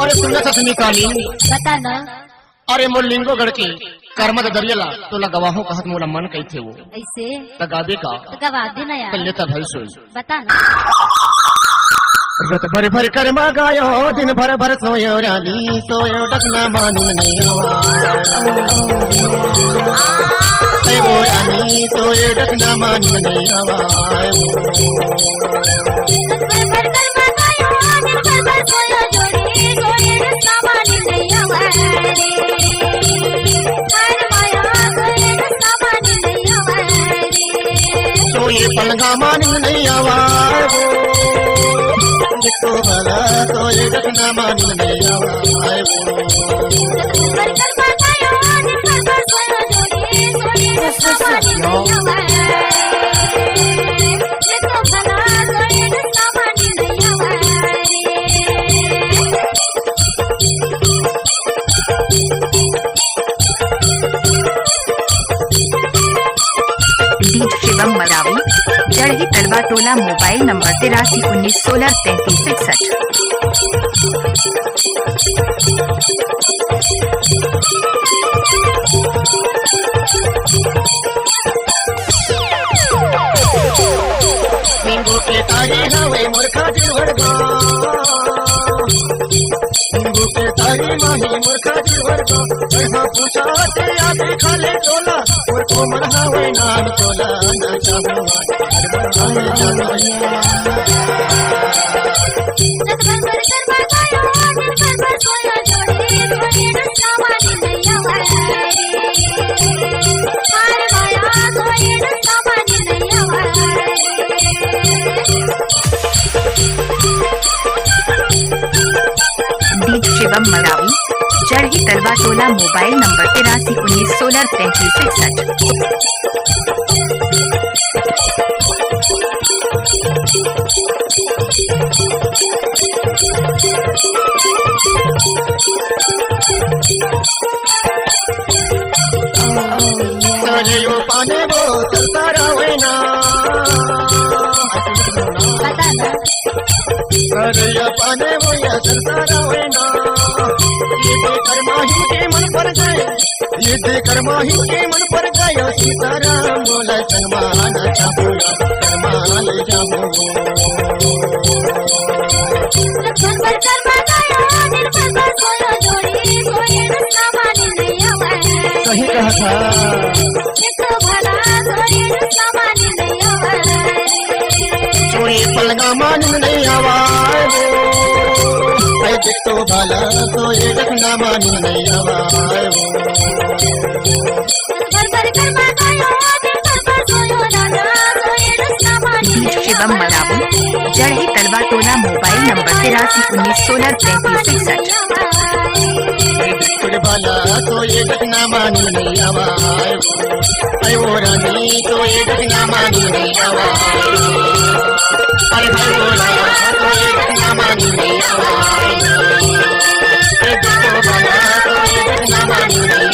अरे तुमने सच निकाली बता ना। अरे मोलिंगो गढ़ के कर्मद दरियला तो लगवाहो कहत मोला मन कही थे वो ऐसे तगाबे का तो गवा देना यार। कल्ले तब भाई सोई बता ना। रत भर भर कर गायो दिन भर भर सोयो रानी सोयो डकना मानू नहीं आवाए वो रानी सोयो डकना मानू नहीं आवाए ये पलंगा मानी नहीं आवाए वो भला तो ये डकना मानी नहीं आवाए शिवम मरावी जड़ही तलवा टोला मोबाइल नंबर 8363। नींबू के तारी हवे मूर्खा दिल भरगा नींबू के तारी माही मूर्खा दिल भरगा कहा पूछा ते आके खाले टोला और को मन हवे नाम टोला ना चाहो शिवम मरावी जड़ही तलवा टोला मोबाइल नंबर 8363। यो पाने वो चलता रहे ना बता ना। अरे या पाने वो या चलता रहे ना ये देखकर माही के मन पर गए ये देखकर माही के मन पर गए सीताराम बोला सनमान चाहो सनमान जाओ सही कहा था चोरी पलगा मान नहीं आवाए वो तो भला तो ये रखना मान नहीं आवाए वो शिवम मरावी जड़ही तलवा टोला मोबाइल नंबर 8363। भला तो ये रखना मान नहीं आवाए वो रानी तो ये रखना मान नहीं आवाए अरे भाई बोला तो ये रखना मान नहीं आवाए भला तो ये रखना मान नहीं